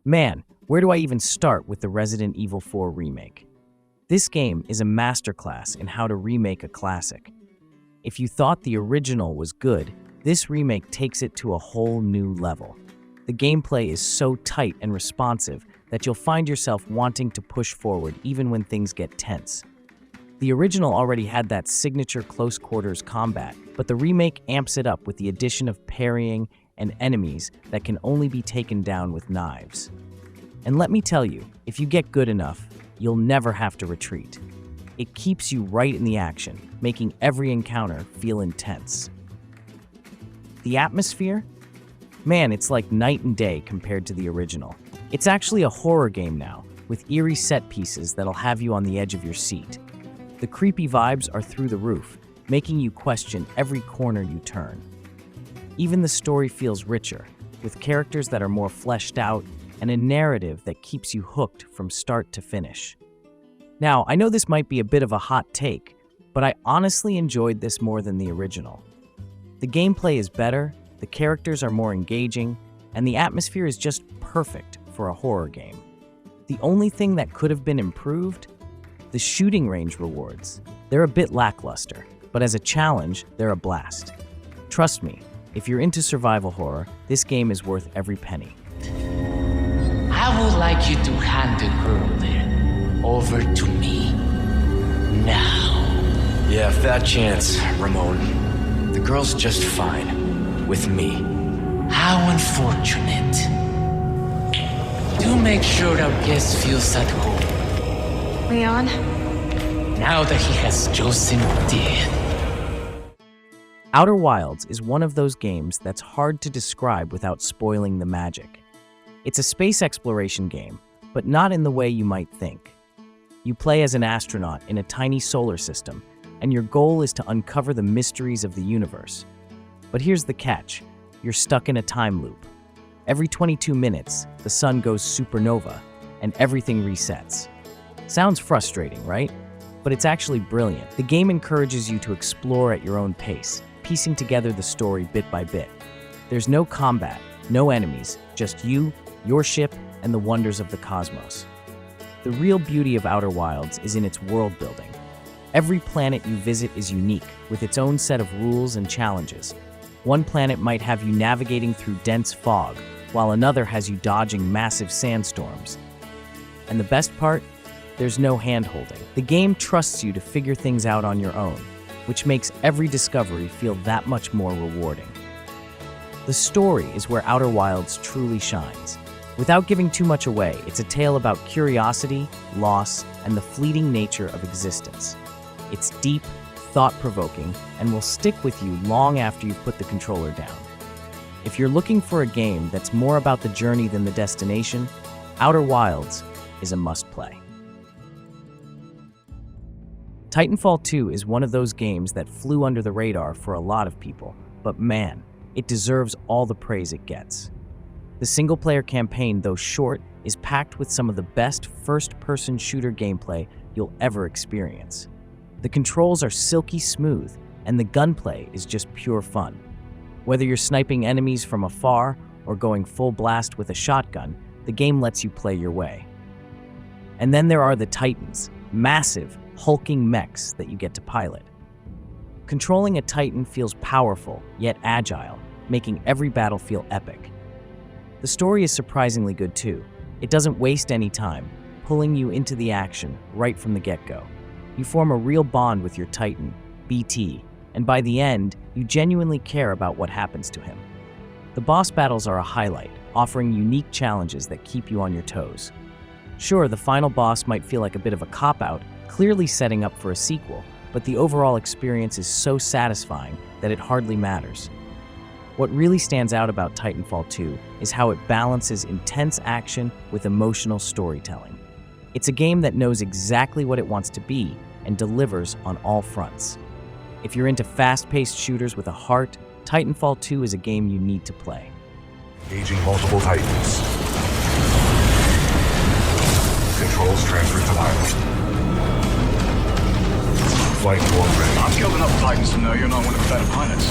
Man, where do I even start with the Resident Evil 4 remake? This game is a masterclass in how to remake a classic. If you thought the original was good, this remake takes it to a whole new level. The gameplay is so tight and responsive that you'll find yourself wanting to push forward even when things get tense. The original already had that signature close quarters combat, but the remake amps it up with the addition of parrying and enemies that can only be taken down with knives. And let me tell you, if you get good enough, you'll never have to retreat. It keeps you right in the action, making every encounter feel intense. The atmosphere? Man, it's like night and day compared to the original. It's actually a horror game now, with eerie set pieces that'll have you on the edge of your seat. The creepy vibes are through the roof, making you question every corner you turn. Even the story feels richer, with characters that are more fleshed out and a narrative that keeps you hooked from start to finish. Now, I know this might be a bit of a hot take, but I honestly enjoyed this more than the original. The gameplay is better, the characters are more engaging, and the atmosphere is just perfect for a horror game. The only thing that could have been improved? The shooting range rewards. They're a bit lackluster, but as a challenge, they're a blast. Trust me, if you're into survival horror, this game is worth every penny. I would like you to hand the girl there over to me. Now. Yeah, fat chance, Ramon. The girl's just fine. With me. How unfortunate. Do make sure our guest feels at home. Leon? Now that he has chosen death. Outer Wilds is one of those games that's hard to describe without spoiling the magic. It's a space exploration game, but not in the way you might think. You play as an astronaut in a tiny solar system, and your goal is to uncover the mysteries of the universe. But here's the catch. You're stuck in a time loop. Every 22 minutes, the sun goes supernova, and everything resets. Sounds frustrating, right? But it's actually brilliant. The game encourages you to explore at your own pace, piecing together the story bit by bit. There's no combat, no enemies, just you, your ship, and the wonders of the cosmos. The real beauty of Outer Wilds is in its world building. Every planet you visit is unique, with its own set of rules and challenges. One planet might have you navigating through dense fog, while another has you dodging massive sandstorms. And the best part? There's no hand-holding. The game trusts you to figure things out on your own, which makes every discovery feel that much more rewarding. The story is where Outer Wilds truly shines. Without giving too much away, it's a tale about curiosity, loss, and the fleeting nature of existence. It's deep, thought-provoking, and will stick with you long after you've put the controller down. If you're looking for a game that's more about the journey than the destination, Outer Wilds is a must-play. Titanfall 2 is one of those games that flew under the radar for a lot of people, but man, it deserves all the praise it gets. The single-player campaign, though short, is packed with some of the best first-person shooter gameplay you'll ever experience. The controls are silky smooth, and the gunplay is just pure fun. Whether you're sniping enemies from afar or going full blast with a shotgun, the game lets you play your way. And then there are the Titans, massive, hulking mechs that you get to pilot. Controlling a Titan feels powerful, yet agile, making every battle feel epic. The story is surprisingly good too. It doesn't waste any time, pulling you into the action right from the get-go. You form a real bond with your Titan, BT, and by the end, you genuinely care about what happens to him. The boss battles are a highlight, offering unique challenges that keep you on your toes. Sure, the final boss might feel like a bit of a cop-out, clearly setting up for a sequel, but the overall experience is so satisfying that it hardly matters. What really stands out about Titanfall 2 is how it balances intense action with emotional storytelling. It's a game that knows exactly what it wants to be and delivers on all fronts. If you're into fast-paced shooters with a heart, Titanfall 2 is a game you need to play. Engaging multiple Titans. Controls transferred to pilot. Flight form ready. I've killed enough Titans to know you're not one of the better pilots.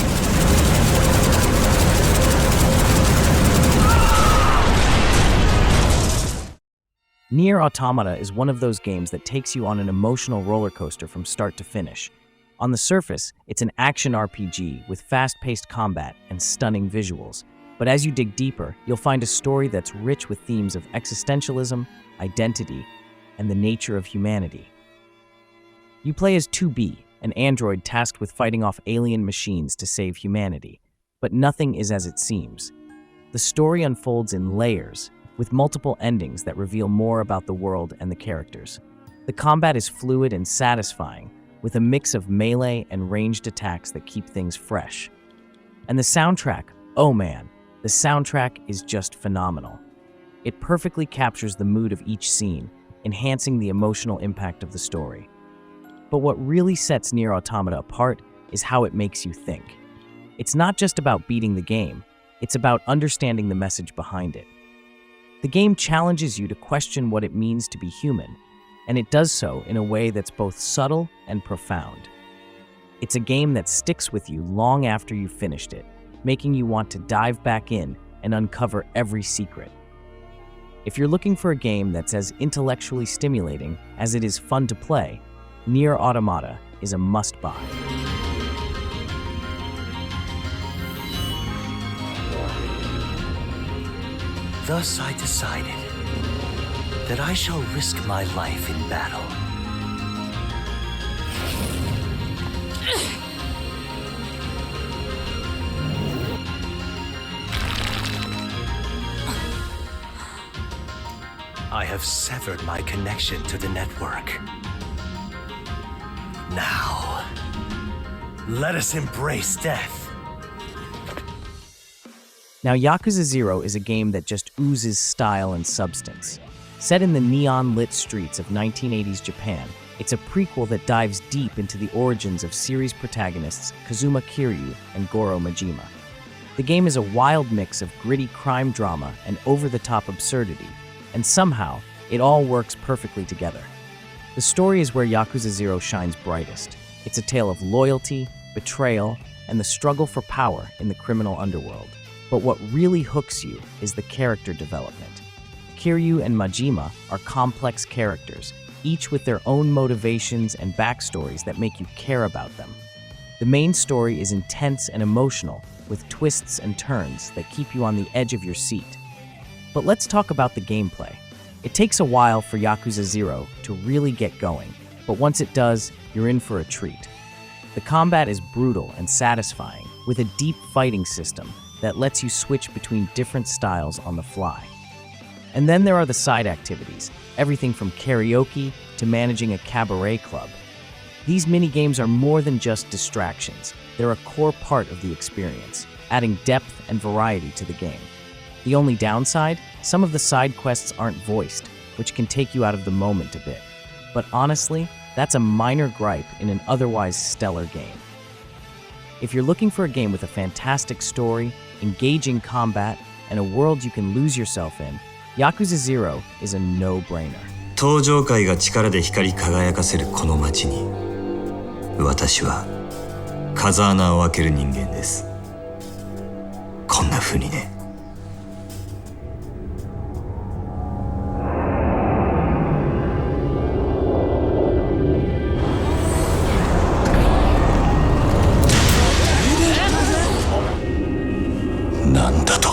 Nier Automata is one of those games that takes you on an emotional roller coaster from start to finish. On the surface, it's an action RPG with fast-paced combat and stunning visuals. But as you dig deeper, you'll find a story that's rich with themes of existentialism, identity, and the nature of humanity. You play as 2B, an android tasked with fighting off alien machines to save humanity. But nothing is as it seems. The story unfolds in layers, with multiple endings that reveal more about the world and the characters. The combat is fluid and satisfying, with a mix of melee and ranged attacks that keep things fresh. And the soundtrack, oh man, the soundtrack is just phenomenal. It perfectly captures the mood of each scene, enhancing the emotional impact of the story. But what really sets Nier Automata apart is how it makes you think. It's not just about beating the game, it's about understanding the message behind it. The game challenges you to question what it means to be human, and it does so in a way that's both subtle and profound. It's a game that sticks with you long after you've finished it, making you want to dive back in and uncover every secret. If you're looking for a game that's as intellectually stimulating as it is fun to play, Nier Automata is a must-buy. Thus I decided that I shall risk my life in battle. I have severed my connection to the network. Now, let us embrace death. Now, Yakuza 0 is a game that just oozes style and substance. Set in the neon-lit streets of 1980s Japan, it's a prequel that dives deep into the origins of series protagonists Kazuma Kiryu and Goro Majima. The game is a wild mix of gritty crime drama and over-the-top absurdity, and somehow, it all works perfectly together. The story is where Yakuza 0 shines brightest. It's a tale of loyalty, betrayal, and the struggle for power in the criminal underworld. But what really hooks you is the character development. Kiryu and Majima are complex characters, each with their own motivations and backstories that make you care about them. The main story is intense and emotional, with twists and turns that keep you on the edge of your seat. But let's talk about the gameplay. It takes a while for Yakuza 0 to really get going, but once it does, you're in for a treat. The combat is brutal and satisfying, with a deep fighting system that lets you switch between different styles on the fly. And then there are the side activities, everything from karaoke to managing a cabaret club. These mini-games are more than just distractions. They're a core part of the experience, adding depth and variety to the game. The only downside? Some of the side quests aren't voiced, which can take you out of the moment a bit. But honestly, that's a minor gripe in an otherwise stellar game. If you're looking for a game with a fantastic story, engaging combat, and a world you can lose yourself in, Yakuza 0 is a no-brainer. 登場界が力で光り輝かせるこの街に、私は風穴を開ける人間です。こんな風にね。なんだと。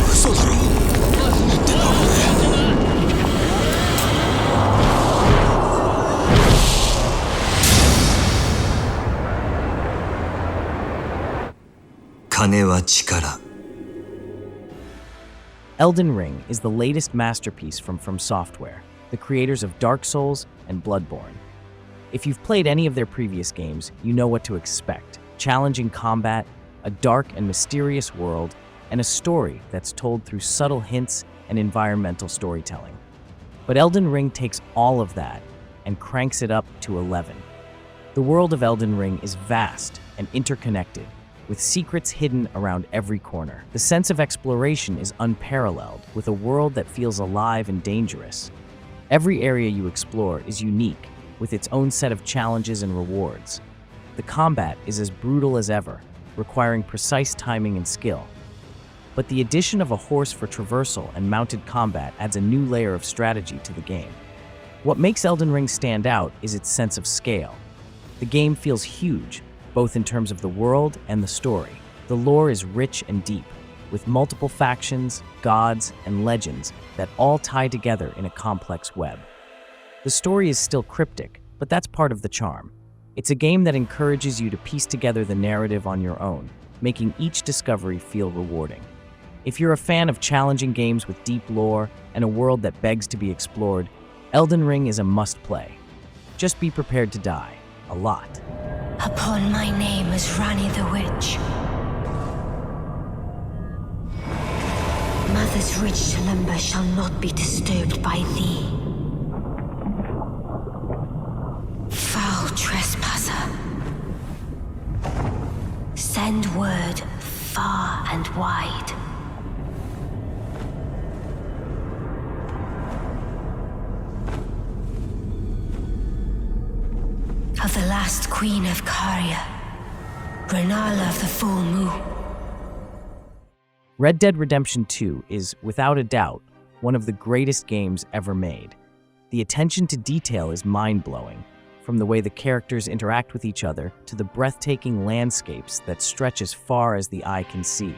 嘘だろ。言ってんだこれ。金は力。 Elden Ring is the latest masterpiece from Software, the creators of Dark Souls and Bloodborne. If you've played any of their previous games, you know what to expect. Challenging combat, a dark and mysterious world, and a story that's told through subtle hints and environmental storytelling. But Elden Ring takes all of that and cranks it up to 11. The world of Elden Ring is vast and interconnected, with secrets hidden around every corner. The sense of exploration is unparalleled, with a world that feels alive and dangerous. Every area you explore is unique, with its own set of challenges and rewards. The combat is as brutal as ever, requiring precise timing and skill. But the addition of a horse for traversal and mounted combat adds a new layer of strategy to the game. What makes Elden Ring stand out is its sense of scale. The game feels huge, both in terms of the world and the story. The lore is rich and deep, with multiple factions, gods, and legends that all tie together in a complex web. The story is still cryptic, but that's part of the charm. It's a game that encourages you to piece together the narrative on your own, making each discovery feel rewarding. If you're a fan of challenging games with deep lore and a world that begs to be explored, Elden Ring is a must-play. Just be prepared to die. A lot. Upon my name as Rani the Witch. Mother's ridge slumber shall not be disturbed by thee. Foul trespasser. Send word far and wide. Of the last queen of Caria, Renala of the Full Moon. Red Dead Redemption 2 is, without a doubt, one of the greatest games ever made. The attention to detail is mind-blowing, from the way the characters interact with each other to the breathtaking landscapes that stretch as far as the eye can see.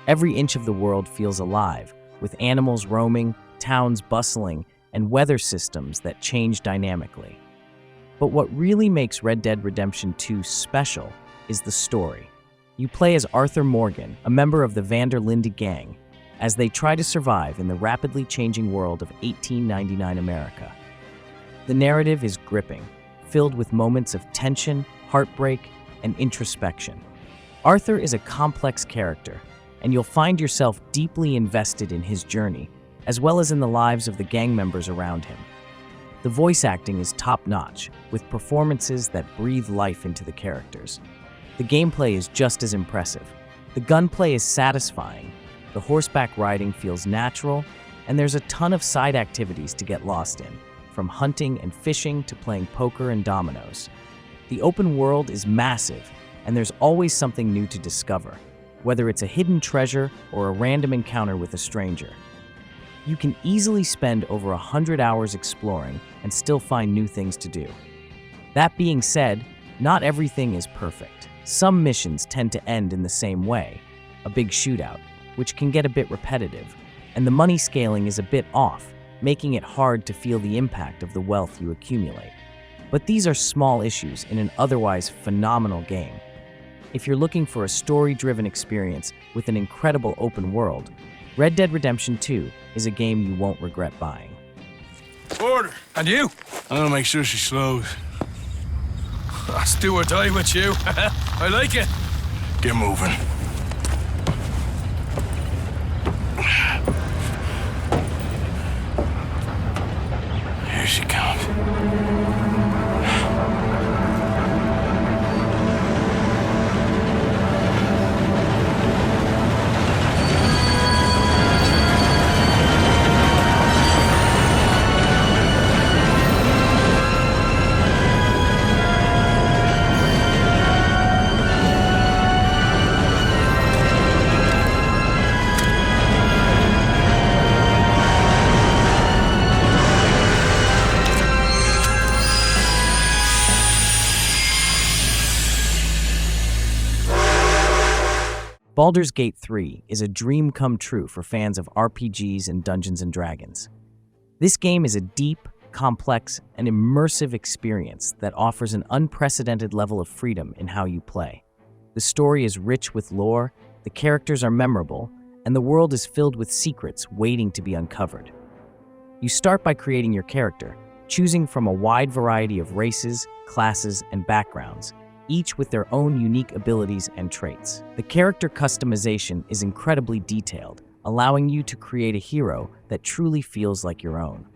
Every inch of the world feels alive, with animals roaming, towns bustling, and weather systems that change dynamically. But what really makes Red Dead Redemption 2 special is the story. You play as Arthur Morgan, a member of the Van der Linde gang, as they try to survive in the rapidly changing world of 1899 America. The narrative is gripping, filled with moments of tension, heartbreak, and introspection. Arthur is a complex character, and you'll find yourself deeply invested in his journey, as well as in the lives of the gang members around him. The voice acting is top-notch, with performances that breathe life into the characters. The gameplay is just as impressive. The gunplay is satisfying, the horseback riding feels natural, and there's a ton of side activities to get lost in, from hunting and fishing to playing poker and dominoes. The open world is massive, and there's always something new to discover, whether it's a hidden treasure or a random encounter with a stranger. You can easily spend over 100 hours exploring and still find new things to do. That being said, not everything is perfect. Some missions tend to end in the same way, a big shootout, which can get a bit repetitive, and the money scaling is a bit off, making it hard to feel the impact of the wealth you accumulate. But these are small issues in an otherwise phenomenal game. If you're looking for a story-driven experience with an incredible open world, Red Dead Redemption 2 is a game you won't regret buying. Order. And you? I'm gonna make sure she slows. Let's do or die with you. I like it. Get moving. Here she comes. Baldur's Gate 3 is a dream come true for fans of RPGs and Dungeons & Dragons. This game is a deep, complex, and immersive experience that offers an unprecedented level of freedom in how you play. The story is rich with lore, the characters are memorable, and the world is filled with secrets waiting to be uncovered. You start by creating your character, choosing from a wide variety of races, classes, and backgrounds, each with their own unique abilities and traits. The character customization is incredibly detailed, allowing you to create a hero that truly feels like your own.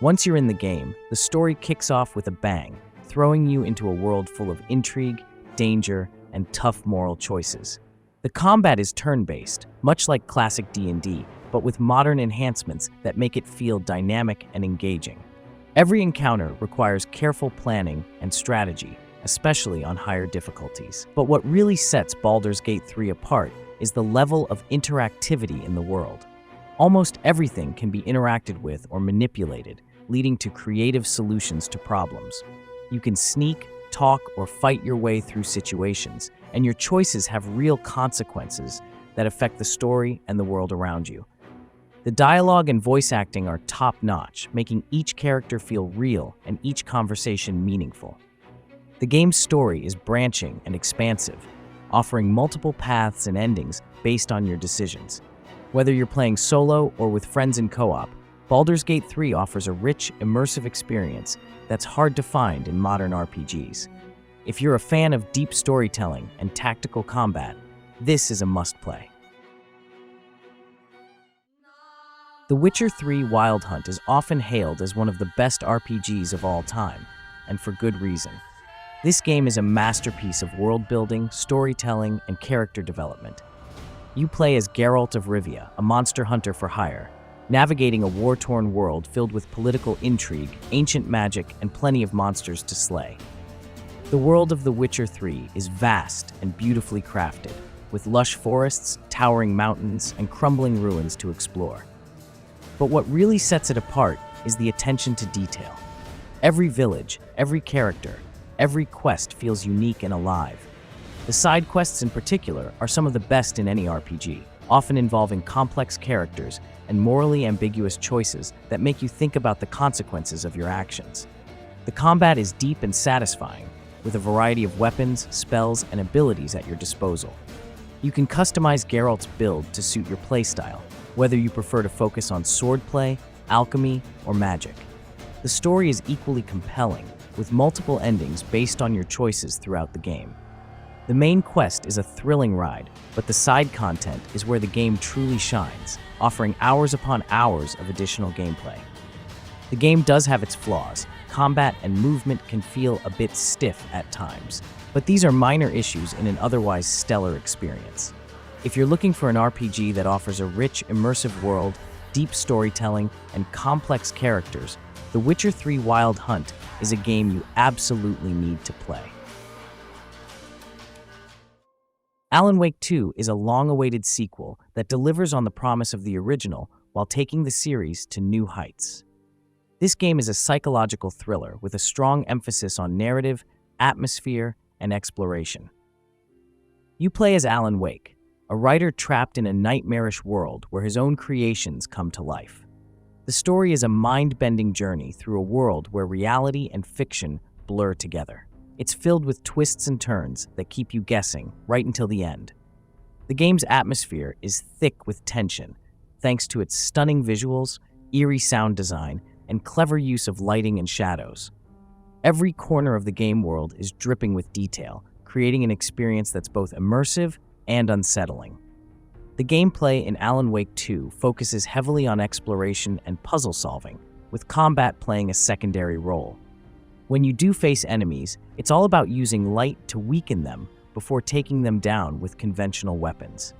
Once you're in the game, the story kicks off with a bang, throwing you into a world full of intrigue, danger, and tough moral choices. The combat is turn-based, much like classic D&D, but with modern enhancements that make it feel dynamic and engaging. Every encounter requires careful planning and strategy, especially on higher difficulties. But what really sets Baldur's Gate 3 apart is the level of interactivity in the world. Almost everything can be interacted with or manipulated, leading to creative solutions to problems. You can sneak, talk, or fight your way through situations, and your choices have real consequences that affect the story and the world around you. The dialogue and voice acting are top-notch, making each character feel real and each conversation meaningful. The game's story is branching and expansive, offering multiple paths and endings based on your decisions. Whether you're playing solo or with friends in co-op, Baldur's Gate 3 offers a rich, immersive experience that's hard to find in modern RPGs. If you're a fan of deep storytelling and tactical combat, this is a must-play. The Witcher 3 Wild Hunt is often hailed as one of the best RPGs of all time, and for good reason. This game is a masterpiece of world-building, storytelling, and character development. You play as Geralt of Rivia, a monster hunter for hire, navigating a war-torn world filled with political intrigue, ancient magic, and plenty of monsters to slay. The world of The Witcher 3 is vast and beautifully crafted, with lush forests, towering mountains, and crumbling ruins to explore. But what really sets it apart is the attention to detail. Every village, every character, every quest feels unique and alive. The side quests in particular are some of the best in any RPG, often involving complex characters and morally ambiguous choices that make you think about the consequences of your actions. The combat is deep and satisfying, with a variety of weapons, spells, and abilities at your disposal. You can customize Geralt's build to suit your playstyle, whether you prefer to focus on swordplay, alchemy, or magic. The story is equally compelling, with multiple endings based on your choices throughout the game. The main quest is a thrilling ride, but the side content is where the game truly shines, offering hours upon hours of additional gameplay. The game does have its flaws. Combat and movement can feel a bit stiff at times, but these are minor issues in an otherwise stellar experience. If you're looking for an RPG that offers a rich, immersive world, deep storytelling, and complex characters, The Witcher 3 Wild Hunt is a game you absolutely need to play. Alan Wake 2 is a long-awaited sequel that delivers on the promise of the original while taking the series to new heights. This game is a psychological thriller with a strong emphasis on narrative, atmosphere, and exploration. You play as Alan Wake, a writer trapped in a nightmarish world where his own creations come to life. The story is a mind-bending journey through a world where reality and fiction blur together. It's filled with twists and turns that keep you guessing right until the end. The game's atmosphere is thick with tension, thanks to its stunning visuals, eerie sound design, and clever use of lighting and shadows. Every corner of the game world is dripping with detail, creating an experience that's both immersive and unsettling. The gameplay in Alan Wake 2 focuses heavily on exploration and puzzle solving, with combat playing a secondary role. When you do face enemies, it's all about using light to weaken them before taking them down with conventional weapons.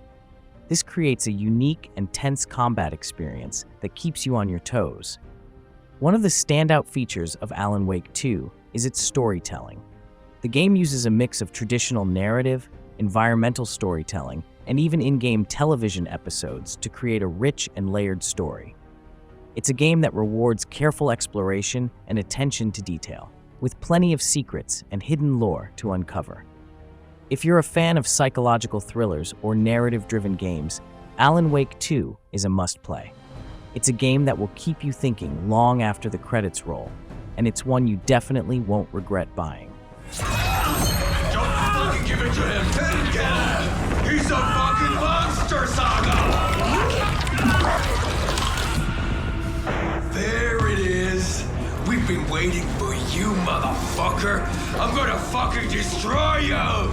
This creates a unique and tense combat experience that keeps you on your toes. One of the standout features of Alan Wake 2 is its storytelling. The game uses a mix of traditional narrative, environmental storytelling, and even in-game television episodes to create a rich and layered story. It's a game that rewards careful exploration and attention to detail, with plenty of secrets and hidden lore to uncover. If you're a fan of psychological thrillers or narrative-driven games, Alan Wake 2 is a must-play. It's a game that will keep you thinking long after the credits roll, and it's one you definitely won't regret buying. Don't fucking give it to him! Get him! He's a fucking monster, Saga! There it is! We've been waiting for you, motherfucker! I'm gonna fucking destroy you!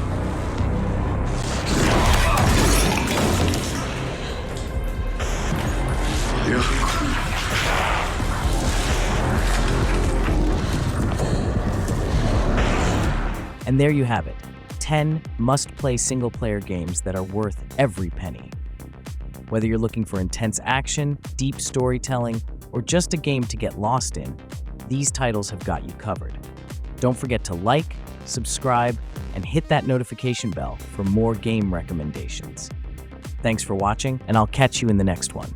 And there you have it, 10 must-play single-player games that are worth every penny. Whether you're looking for intense action, deep storytelling, or just a game to get lost in, these titles have got you covered. Don't forget to like, subscribe, and hit that notification bell for more game recommendations. Thanks for watching, and I'll catch you in the next one.